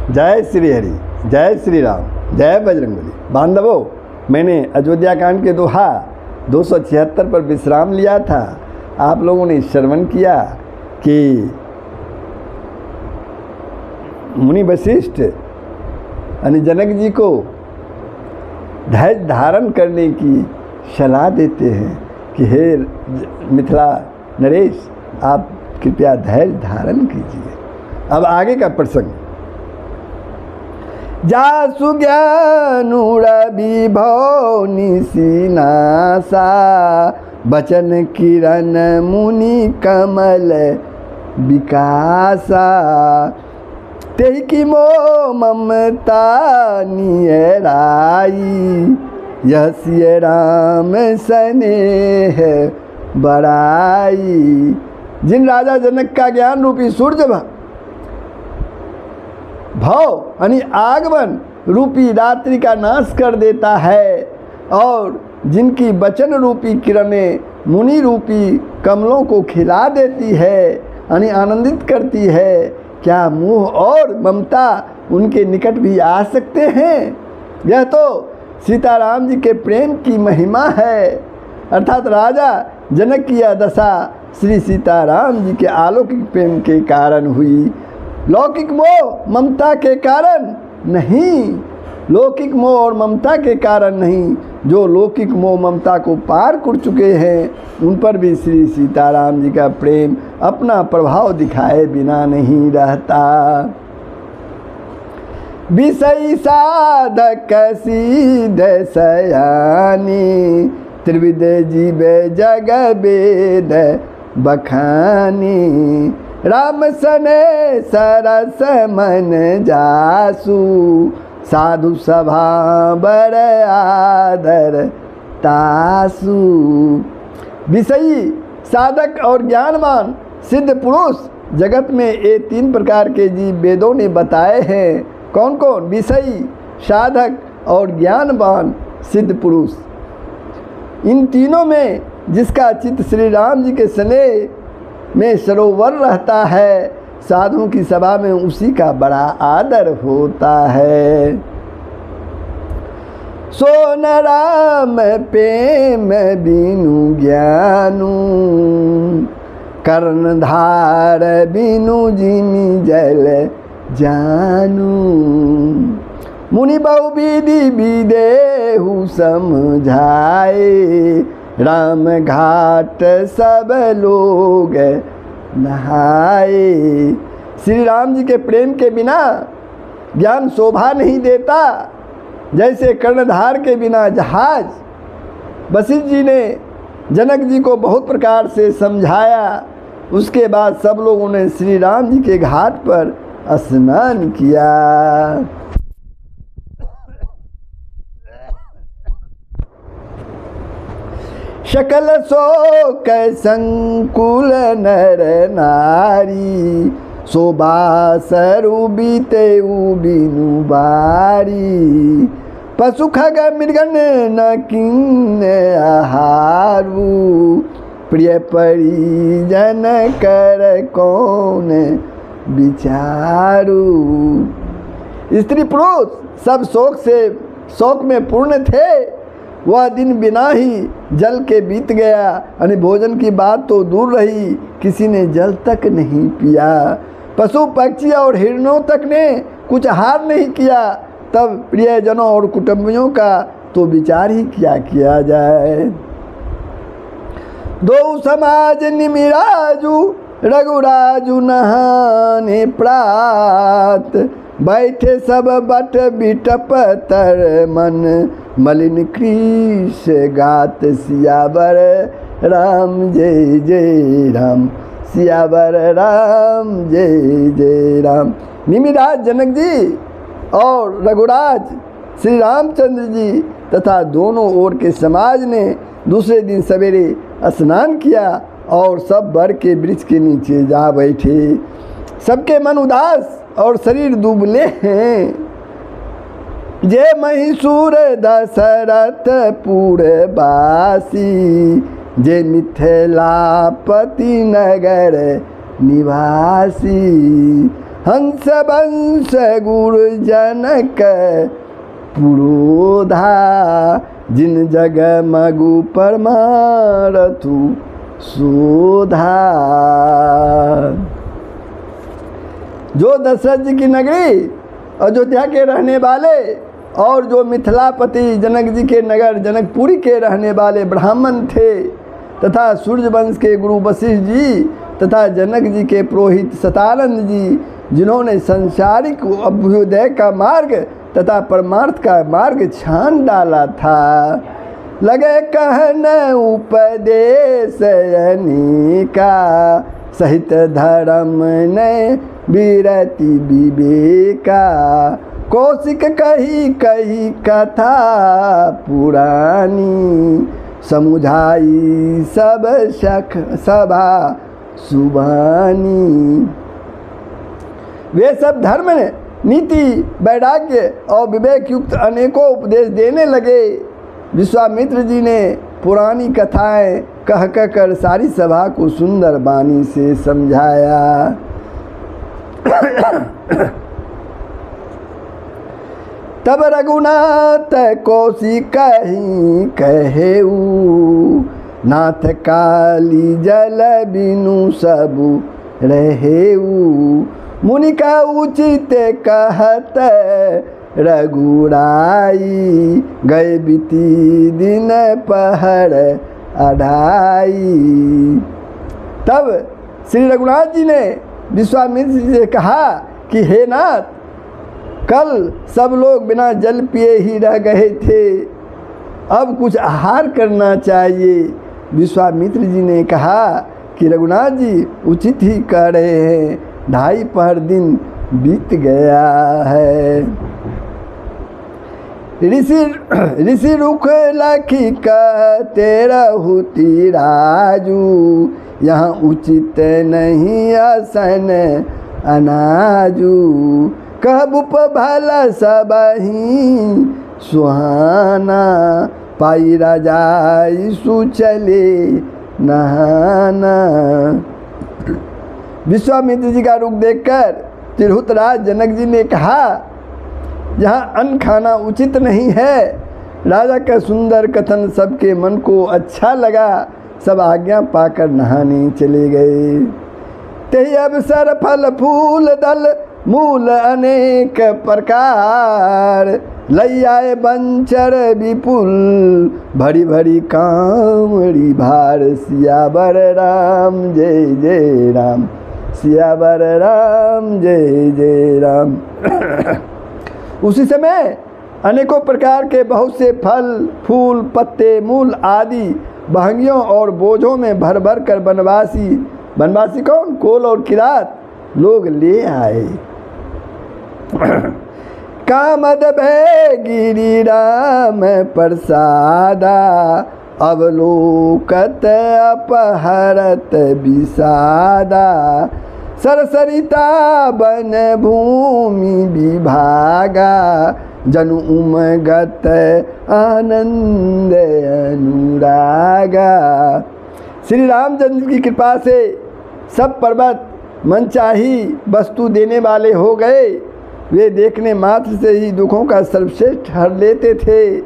जय श्री हरि, जय श्री राम, जय बजरंगबली। बांधवों, मैंने अयोध्या कांड के दोहा 276 पर विश्राम लिया था। आप लोगों ने श्रवण किया कि मुनि वशिष्ठ यानी जनक जी को धैर्य धारण करने की सलाह देते हैं कि हे मिथिला नरेश, आप कृपया धैर्य धारण कीजिए। अब आगे का प्रसंग। जासु ज्ञानुर विभव निशिनासा, बचन किरण मुनि कमल विकासा। तेहि की मोह ममता नियराई, यह सिय राम स्नेह बड़ाई। जिन राजा जनक का ज्ञान रूपी सूर्य भव यानी आगमन रूपी रात्रि का नाश कर देता है, और जिनकी वचन रूपी किरणें मुनि रूपी कमलों को खिला देती है यानी आनंदित करती है, क्या मोह और ममता उनके निकट भी आ सकते हैं? यह तो सीताराम जी के प्रेम की महिमा है। अर्थात राजा जनक की यह दशा श्री सीताराम जी के अलौकिक प्रेम के कारण हुई, लौकिक मोह ममता के कारण नहीं। लौकिक मोह और ममता के कारण नहीं, जो लौकिक मोह ममता को पार कर चुके हैं उन पर भी श्री सीताराम जी का प्रेम अपना प्रभाव दिखाए बिना नहीं रहता। विषयी साधक सीध सयानी, त्रिविध जीव जग वेद बखानी। राम सने सरस मन जासु, साधु सभा बर आदर तासु। विषयी साधक और ज्ञानवान सिद्ध पुरुष जगत में ये 3 प्रकार के जीव वेदों ने बताए हैं। कौन कौन? विषयी, साधक और ज्ञानवान सिद्ध पुरुष। इन तीनों में जिसका चित्त श्री राम जी के स्नेह में सरोवर रहता है, साधुओं की सभा में उसी का बड़ा आदर होता है। सोन राम प्रेम बिनु ज्ञानु, कर्णधार बिनु जिमि जल जानू। मुनि बहु विधि विदेहु समझाए, राम घाट सब लोग नहाए। श्री राम जी के प्रेम के बिना ज्ञान शोभा नहीं देता। जैसे कर्णधार के बिना जहाज, वशिष्ठ जी ने जनक जी को बहुत प्रकार से समझाया। उसके बाद सब लोगों ने श्री राम जी के घाट पर स्नान किया। सकल शोक संकुल नर नारी, शोभा सरु बीते बिनु बारी। पशु खग मृगन न किन्न आहारू, प्रिय परिजन कर कौन विचारू। स्त्री पुरुष सब शोक में पूर्ण थे। वह दिन बिना ही जल के बीत गया। यानी भोजन की बात तो दूर रही, किसी ने जल तक नहीं पिया। पशु पक्षी और हिरणों तक ने कुछ आहार नहीं किया। तब प्रियजनों और कुटुंबियों का तो विचार ही क्या किया जाए। दो समाज निमिराजू, रघुराजू नहाने प्रात। बैठे सब बट बिटप तर मन, मलिन कृष गात सियावर राम जय जय राम, सियावर राम जय जय राम। निमिराज जनक जी और रघुराज श्री रामचंद्र जी तथा दोनों ओर के समाज ने दूसरे दिन सवेरे स्नान किया और सब बर के वृक्ष के नीचे जा बैठे। सबके मन उदास और शरीर दुबले हैं। जय महिषूर दशरथ पुरवासी, जय मिथिलापति नगर निवासी। हंस बंश गुरु जनक पुरोधा, जिन जग मगु परमारथु शोधा। जो दशरथ जी की नगरी अयोध्या के रहने वाले और जो मिथिलापति जनक जी के नगर जनकपुरी के रहने वाले ब्राह्मण थे तथा सूर्यवंश के गुरु वशिष्ठ जी तथा जनक जी के पुरोहित सतानंद जी, जिन्होंने संसारिक अभ्युदय का मार्ग तथा परमार्थ का मार्ग छान डाला था, लगे कहन उपदेश अनेका, सहित धर्म ने विरति विवेका। कौशिक कही कही कथा पुरानी, समुझाई सब शख सभा सुबानी। वे सब धर्म नीति वैराग्य और विवेक युक्त अनेकों उपदेश देने लगे। विश्वामित्र जी ने पुरानी कथाएं कह कर सारी सभा को सुंदर वाणी से समझाया। तब रघुनाथ कौशिक कही कहेऊ, नाथ काली जल बिनु सबु रहेऊ। मुनि का उचित कहत रघुराई, गए बीती दिन पहर अढ़ाई। तब श्री रघुनाथ जी ने विश्वामित्र जी से कहा कि हे नाथ, कल सब लोग बिना जल पिए ही रह गए थे, अब कुछ आहार करना चाहिए। विश्वामित्र जी ने कहा कि रघुनाथ जी उचित ही कह रहे हैं, 2.5 पहर दिन बीत गया है। ऋषि रुख लखी कहते रहुति राजू, यहाँ उचित नहीं आसन अनाजू। कहबुप भला सबही सुहाना, पाई राजाई सुचले नहाना। विश्वामित्र जी का रुख देखकर तिरहुतराज जनक जी ने कहा, यहाँ अन्न खाना उचित नहीं है। राजा का सुंदर कथन सबके मन को अच्छा लगा, सब आज्ञा पाकर नहाने चले गए। तेहि अवसर फल फूल दल मूल अनेक प्रकार, लई आए बंचर विपुल भरी भरी कामड़ी भार। सियावर राम जय जय राम, सियावर राम जय जय राम। उसी समय अनेकों प्रकार के बहुत से फल फूल पत्ते मूल आदि बहंगियों और बोझों में भर भर कर बनवासी कौन, कोल और किरात लोग ले आए। कामद भय गिरि राम प्रसादा, अवलोकत अपहरत विषादा। सरसरिता बन भूमि विभागा, जनु उमगत आनंद अनुरागा। श्री रामचंद्र की कृपा से सब पर्वत मनचाही वस्तु देने वाले हो गए। वे देखने मात्र से ही दुखों का सर्वश्रेष्ठ हर लेते थे।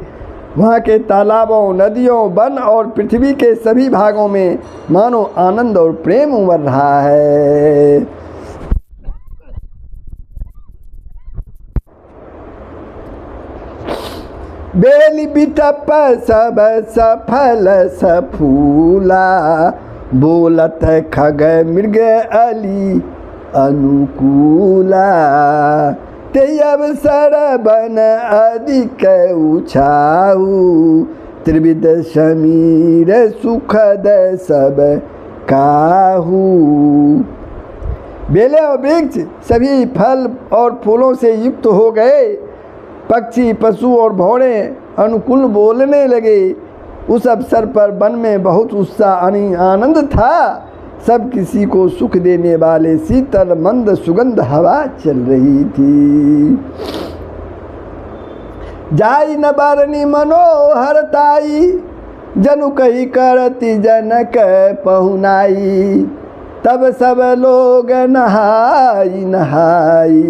वहाँ के तालाबों, नदियों, वन और पृथ्वी के सभी भागों में मानो आनंद और प्रेम उमड़ रहा है। बेली बिटप सब सफल सफूला, बोलत खग मृग अली अनुकूला। ते अवसर बन अधिक उछाऊ, त्रिविध समीर सुखद सब काहू। बेले और वृक्ष सभी फल और फूलों से युक्त हो गए। पक्षी पशु और भौरे अनुकूल बोलने लगे। उस अवसर पर वन में बहुत उत्साह आनंद था। सब किसी को सुख देने वाले शीतल मंद सुगंध हवा चल रही थी। जाई न बारनी मनोहरताई, जनु कही करती जनक पहुनाई। तब सब लोग नहाई नहाई,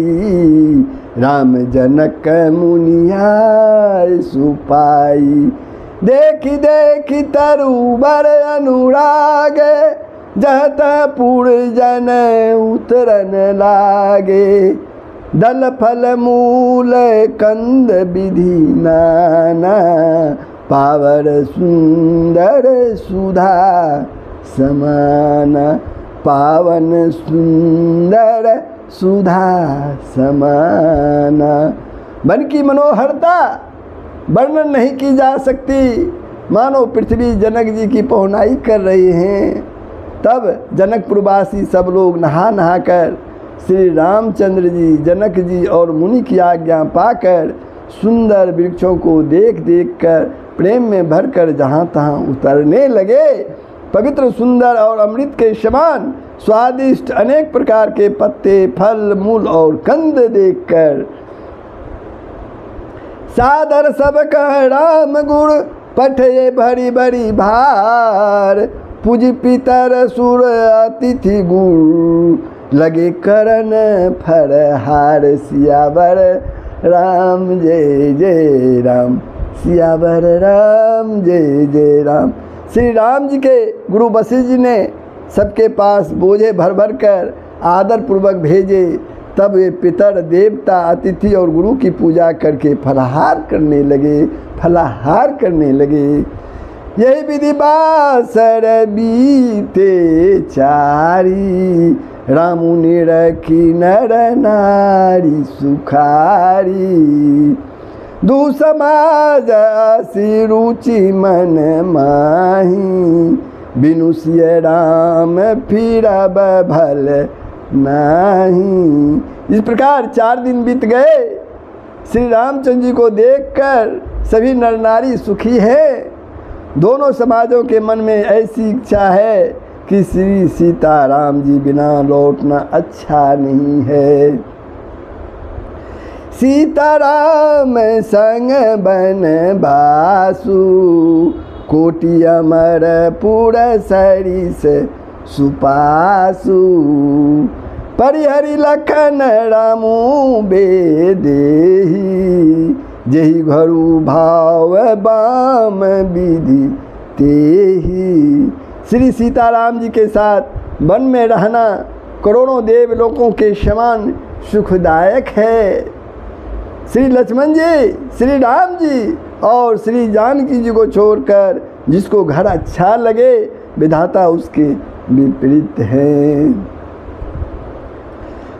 राम जनक मुनिया सुपाई। देखी देखी तरुबर अनुराग, जहत पुर जन उतरन लागे। दल फल मूल कंद विधि नाना, पावर सुंदर सुधा समाना। पावन सुंदर सुधा समाना। मन की मनोहरता वर्णन नहीं की जा सकती। मानो पृथ्वी जनक जी की पहुनाई कर रहे हैं। तब जनकपुरवासी सब लोग नहा नहा कर श्री रामचंद्र जी, जनक जी और मुनि की आज्ञा पाकर सुंदर वृक्षों को देख देख कर प्रेम में भरकर जहाँ तहाँ उतरने लगे। पवित्र, सुंदर और अमृत के समान स्वादिष्ट अनेक प्रकार के पत्ते, फल, मूल और कंद देखकर सादर सब कह राम गुण, पठे भरी भरी भार। पूज पितर सुर अतिथि गुण, लगे करन फरहार। सियावर राम जय जय राम, सियावर राम जय जय राम। श्री राम जी के गुरु वशिष्ठ जी ने सबके पास बोझे भर भर कर आदर पूर्वक भेजे। तब वे पितर, देवता, अतिथि और गुरु की पूजा करके फलाहार करने लगे, फलाहार करने लगे। यही विधि बासर बीते चारी, रामु ने रखी नर नारी सुखारी। दू समाज सी रुचि मन माही, बिनु सिय राम फिरब भल नहीं। इस प्रकार 4 दिन बीत गए। श्री रामचंद्र जी को देखकर सभी नर नारी सुखी हैं। दोनों समाजों के मन में ऐसी इच्छा है कि श्री सीताराम जी बिना लौटना अच्छा नहीं है। सीताराम संग बन बासु, कोटि अमर पुर सरिस सुपासु। परिहरि लखन रामू बेदेही, जेहि घरु भाव बाम विधि तेहि। श्री सीताराम जी के साथ वन में रहना करोड़ों देवलोकों के समान सुखदायक है। श्री लक्ष्मण जी, श्री राम जी और श्री जानकी जी को छोड़कर जिसको घर अच्छा लगे, विधाता उसके विपरीत है।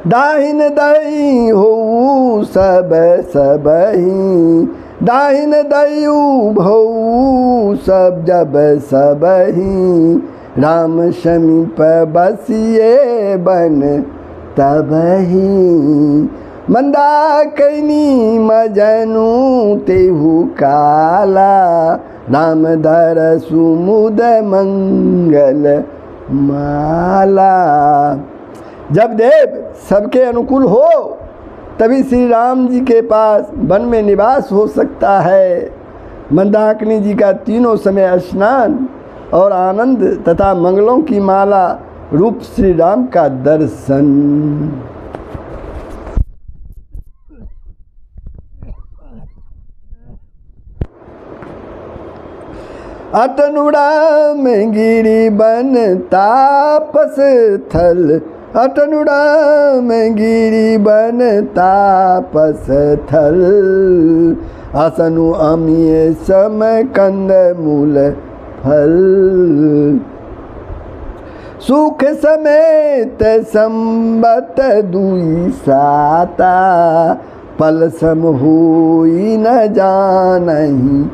दाहिन दई हो सब सबही, दाहिन दयु भऊ सब जब सबही। राम समीप बसिए बन तबही, मंदाकिनी मजनू तेहु काला। राम धर सुमुद मंगल माला। जब देव सबके अनुकूल हो तभी श्री राम जी के पास वन में निवास हो सकता है। मंदाकिनी जी का तीनों समय स्नान और आनंद तथा मंगलों की माला रूप श्री राम का दर्शन। अटनुड़ा में गिरी बन तापस थल, अटनुड़ा में गिरी बन तापस थल। असनु अमिय सम कंद मूल फल, सुख समेत संबत दुई साता। पल सम हुई न जानहि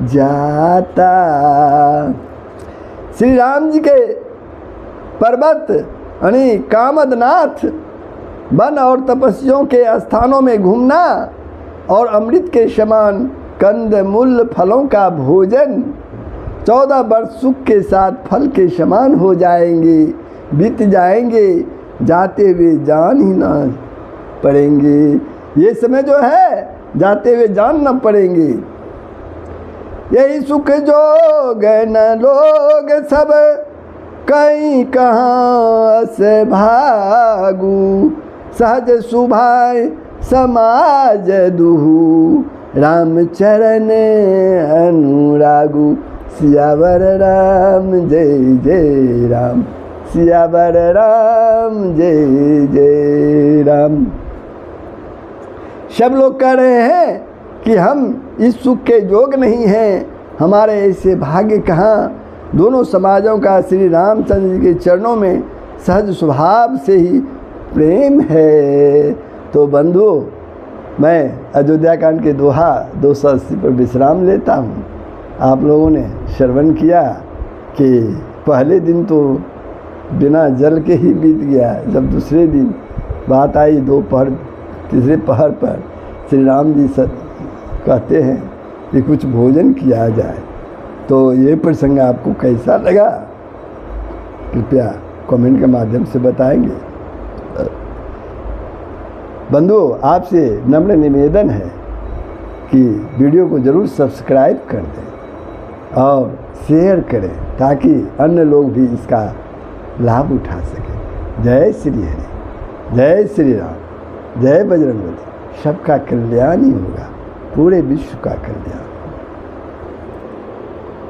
जाता। श्री राम जी के पर्वत यानी कामदनाथ वन और तपस्वियों के स्थानों में घूमना और अमृत के समान कंद मूल फलों का भोजन 14 वर्ष सुख के साथ फल के समान हो जाएंगे, बीत जाएंगे, जाते हुए जान ही ना पड़ेंगे। ये समय जो है जाते हुए जान ना पड़ेंगे। यही सुख जोग न लोग सब, कहीं कहाँ से भागू, सहज सुभाय समाज दुहू, राम चरण अनुरागु। सियावर राम जय जय राम, सियावर राम जय जय राम। सब लोग कह रहे हैं कि हम इस सुख के योग नहीं हैं, हमारे ऐसे भाग्य कहाँ। दोनों समाजों का श्री रामचंद्र जी के चरणों में सहज स्वभाव से ही प्रेम है। तो बंधु, मैं अयोध्या कांड के दोहा 280 पर विश्राम लेता हूँ। आप लोगों ने श्रवण किया कि पहले दिन तो बिना जल के ही बीत गया, जब दूसरे दिन बात आई दोपहर तीसरे पहर पर श्री राम जी कहते हैं कि कुछ भोजन किया जाए। तो ये प्रसंग आपको कैसा लगा कृपया कमेंट के माध्यम से बताएंगे। बंधु, आपसे नम्र निवेदन है कि वीडियो को ज़रूर सब्सक्राइब कर दें और शेयर करें ताकि अन्य लोग भी इसका लाभ उठा सकें। जय श्री हरि, जय श्री राम, जय बजरंगबली। सबका कल्याण ही होगा, पूरे विश्व का कल्याण।